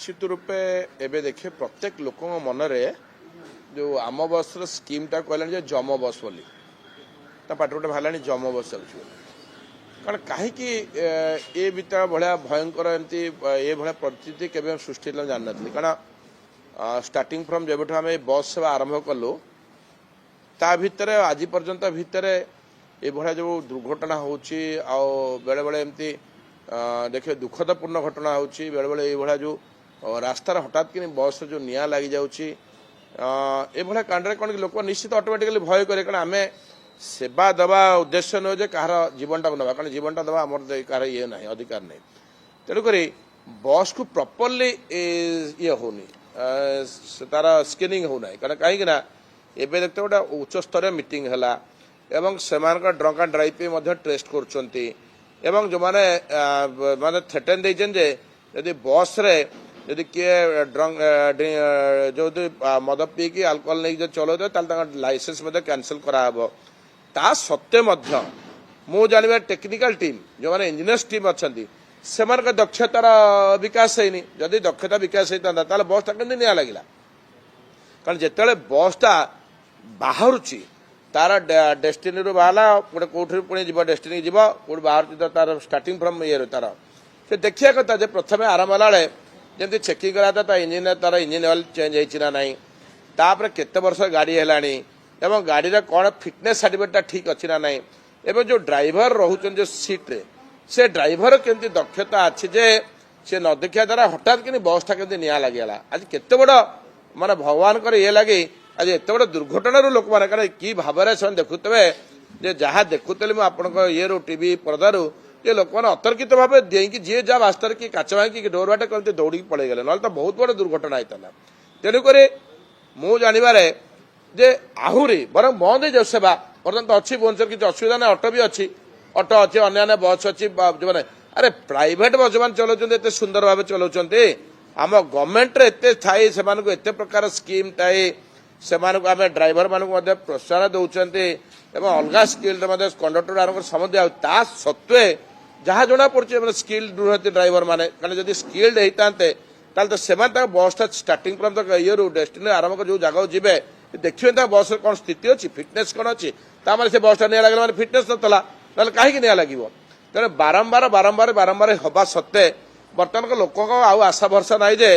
निश्चित रूपे एबे देखे प्रत्येक लोक मनरे जो आम बस स्कीमटा कहला जम बस बोली पाठ गोटे बाहर जम बस चलुच कारण कहीं ए भर भाया भयंकर एमती ये भाया परिस्थिति केवे सृष्टि जान नी कारण स्टार्टिंग फ्रॉम जब आम बस सेवा आरंभ कलु ता भितर आज पर्यंत भितर ये भाया जो दुर्घटना होची बेले बेले एमती देखिए दुखदपूर्ण घटना होची बेले बेले ये जो रास्तार हठात कि बस जो निया लगी जाऊँगी ये भाया कांड कौन कि लोक निश्चित ऑटोमेटिकली भय करे कारण आम सेवा दवा उद्देश्य नुहे जे कहार जीवनटा को ना कारण जीवनटा दवा आम कहार ये ना अधिकार नहीं तेणुक बस को प्रॉपर्ली ये होनी तार स्क्रीनिंग होना कारण कहीं एबे देखते गोटे उच्च स्तर मीटिंग है एवं से ड्रंक एंड ड्राइव पे टेस्ट कर जो माने थ्रेटन देजन जे यदि बस रे यदि किए ड्रंक जो मद पी की अल्कोहल नहीं चलो लाइसेंस कैंसल कराब ता सत्वे मु जानवर टेक्निकल टीम जो माने इंजीनियर्स टीम अच्छा से दक्षतार विकास है जदि दक्षता विकास होता बसटा के निया लगे कारण जिते बसटा बाहर तार डेस्टिनी रू बाहर गोटे कौटी पुणी जीव डेस्टिनी जीव कौट बाहर तार स्टार्टिंग फ्रम ये तार से देखिया कथा जे प्रथम आरंभ होला जमी चेकिंग करा इंजिन तार इंजिन ऑयल चेंज होना ना तापर केते वर्ष गाड़ी है एवं गाड़ी कौन फिटनेस सर्टिफिकेटा ठीक अच्छी ना नहीं एवं जो ड्राइवर रोचन जो सीट्रे से ड्राइवर केमती दक्षता अच्छी जे से न देखा द्वारा हठात कि बसटा केमती निया लगे आज केते बड़ माने भगवान कर ये लगे आज एत बड़ दुर्घटना लोक मैंने कारण कि भाव से देखुवे जे जहाँ देखुले मुझे ये टीवी पर्दारू ये लोक मैंने अतर्कित भाव देखिए जी जहाँ रास्तार कि काच भांगी डोर बाट कमी दौड़ी पड़े गले ना तो बहुत बड़ दुर्घटना होता तेणुक मु जानवे जे आहरी बर बंद हो जाऊ सेवा बर्तमान तो अच्छी भुवनेश्वर किसी असुविधा ना ऑटो भी अच्छी ऑटो अच्छी अन्य बस अच्छी जो मैंने अरे प्राइवेट बस जो चलाउछन्ते एते सुंदर भाव चलाउछन्ते आम गवर्नमेंट रे एते थाई से एते प्रकार स्कीम थाई से आम ड्राइवर मानक प्रोत्साहन दौरान एवं अलग स्किल्ड कंडक्टर आरंभ समझ ता सत्वे जहाँ जना पड़े स्किल्ड नुहति ड्राइवर मैंने कारण जब स्किल्ड होते तो से बसटा स्टार्टिंग फ्रम द ये डेस्टिनी आरंभ जो जगह जी देखिए बस कौन स्थिति अच्छी फिटनेस कौन अच्छी से बसटा निया लगे फिटनेस नाला ना कहीं निया लगे तेणु बारंबार बारंबार बारंबार हवा सत्वे बर्तमान लोक आशा भरसा ना जे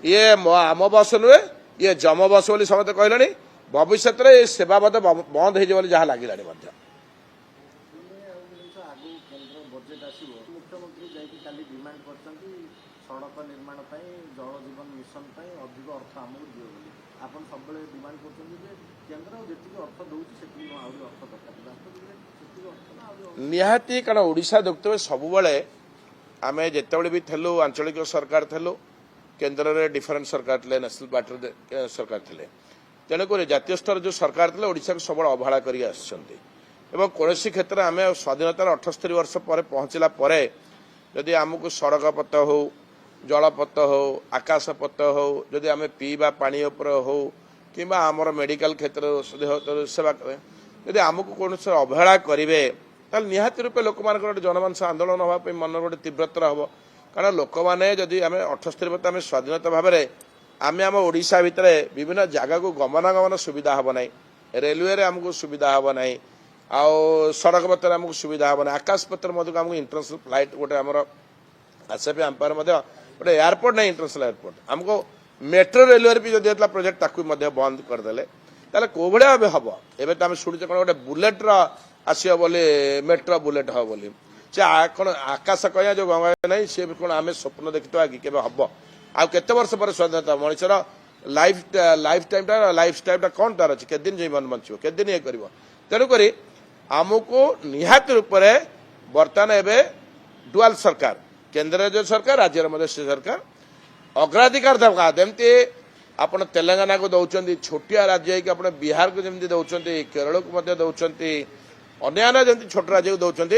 ये आम बस नुहे ये जम बस बोली समझते कहले भविष्य में सेवा बंद हो जहाँ लगे सड़क निर्माण जल जीवन मिशन अधिक अर्थ आमको दियो आपन सब डिमांड कर अर्थ दौर निहाती कारण ओडिशा देखते सब आम जिते भी थलु आंचलिक सरकार थलु केन्द्र में डिफरेंट सरकार थे नेशनल पार्टी सरकार थे तेणुक जातीय स्तर जो सरकार थे ओडिशा को सब अवहेला कर कौन क्षेत्र में आम स्वाधीनतार 78 वर्ष पर पहुंचला जदि आमको सड़क पथ हो जलपथ हो आकाश पथ हो जदि आम पीवा पानी हो कि आमर मेडिकल क्षेत्र सेवा जदि आमको कौन से अवहेला करेंगे निहाती रूपे लोक मान जनमानस आंदोलन हाँपे मन गोटे तीव्रतर हम कारण लोक मैंने जदि आम 78 वर्ष आम स्वाधीनता भाव में आम आम ओडिशा भितर विभिन्न जगह को गमनागमन सुविधा हम ना रेलवे आमको सुविधा हम ना आउ सड़क पथ आमको सुविधा हम ना आकाश पथ आमको इंटरनेशनल फ्लाइट गोटे आमर आसपे आंपायर गोटे एयरपोर्ट ना इंटरनेशनल एयरपोर्ट आमको मेट्रो रेलवे भी जब प्रोजेक्ट ताकू बंद करदे ताले को भाया हम एवं तो आम शुणुचे कौन गोटे बुलेट आसो बोली मेट्रो बुलेट हम बोली से कौन आकाश कह जो गंगा ना सी कौन आम स्वप्न देखा कि हम आते वर्ष पर स्वाधीनता मनुष्यर लाइफ टाइम कौन तार अच्छे के दिन जीवन बंचो के दिन ये कर तेणुक आमको निहाती रूप से बर्तमान एवं डुआल सरकार केंद्र जो सरकार राज्य सरकार अग्राधिकार दरकार जमती आप तेलंगाना को दौरान छोटिया राज्य आप बिहार को जमी दौरान केरल को दौरान अन्य जमी छोट राज्य को दौरान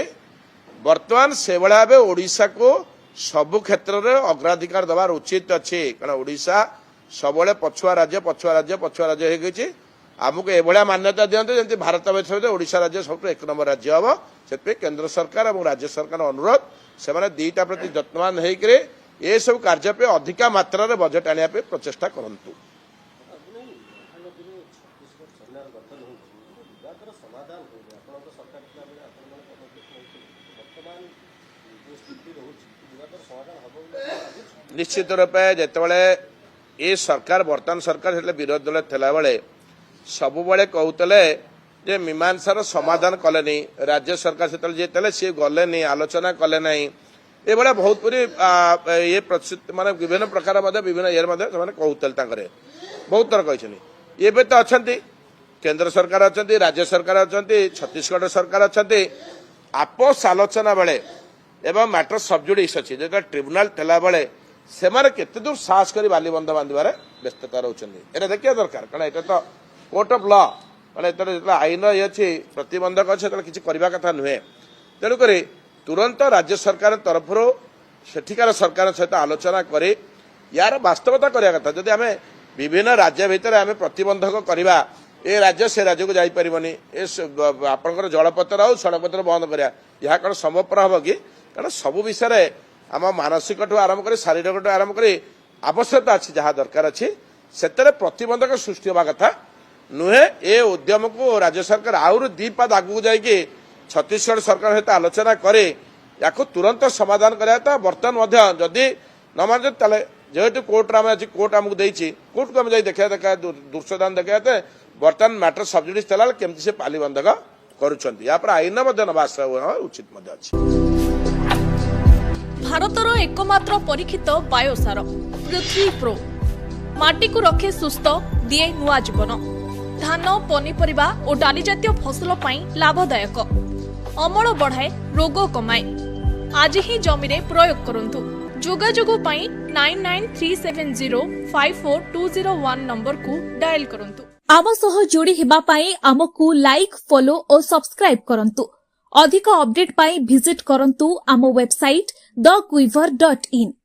बर्तमान से भाया ओडिशा को सबु क्षेत्र में अग्राधिकार दबार उचित अच्छी कारण ओडिशा सब पछुआ राज्य पछुआ राज्य पछुआ राज्य हो गई आमको एभलिया मान्यता दिखते जमी भारत वर्ष ओडिशा राज्य सब 1 नंबर राज्य हम से केंद्र सरकार और राज्य सरकार अनुरोध से दीटा प्रति जत्नवान होकर ए सब कार्य पे अधिका मात्रा रे बजेट आनिया पे प्रचेष्टा करंतु। निश्चित रूपे जितेबाला ये सरकार वर्तमान सरकार विरोधी दल थिला बेले सबुबले कहते जे मीमांसार समाधान कले राज्य सरकार से सी गले आलोचना कले ना ये बहुत पूरी ये माने विभिन्न प्रकार विभिन्न ये कहते बहुत थर कहते ये तो अच्छा केंद्र सरकार अच्छा राज्य सरकार अच्छा छत्तीसगढ़ सरकार अच्छा आपस आलोचना बेले एवं मैटर सबजुडिस अच्छी जो ट्रिब्यूनाल थिला बेले से केते दूर साहस कर बालीबंध बांधवे व्यस्तता रोचे देखिए दरकार कारण ये तो कोर्ट ऑफ लॉ मैंने जो आईन ये अच्छी प्रतिबंधक अच्छे किसी करने कथा नुहे तेणुक तुरंत राज्य सरकार तरफ सेठिकार सरकार सहित आलोचना कर यार वास्तवता करने कथा जदि आम विभिन्न राज्य भितर आम प्रतिबंधक करवा ए राज्य से राज्य को जापर आपंकर जलपत्र हो सड़कपत्र बंद करा यह कौन संभवपर हम कि कारण सबू विषय आम मानसिक आरंभ कर शारीरिक आरंभ कर आवश्यकता अच्छी जहाँ दरकार अच्छी से प्रतिबंधक सृष्टि होगा कथा नुहे ए उद्यम को राज्य सरकार आउर दी पाद आगू जाइए छत्तीसगढ़ सरकार सहित आलोचना करे या तुरंत समाधान कराया बर्तमान जदि न मान जेहेतु कोर्ट कोर्ट आमको देती कोर्ट को देखा दुर्शदान देखा बर्तमान मैटर सबजुडिस थला केमती से पालीबंधक कर आईन उचित भारतर एकमात्र परीक्षित बायोसार पृथ्वी प्रो माटी को रखे सुस्थ दिए नुआ जीवन धान पनीपरिबा और डाली जातीय फसल पाई लाभदायक अमल बढ़ाए रोग कमाए आज ही जमी रे प्रयोग करंतु जोगाजोग पाई 9937054201 नंबर को डायल करंतु। आम सह जोड़ी हेबा पाई आमको लाइक फॉलो और सब्सक्राइब करंतु। अधिक अपडेट पाई विजिट करंतु आम वेबसाइट thequiver.in।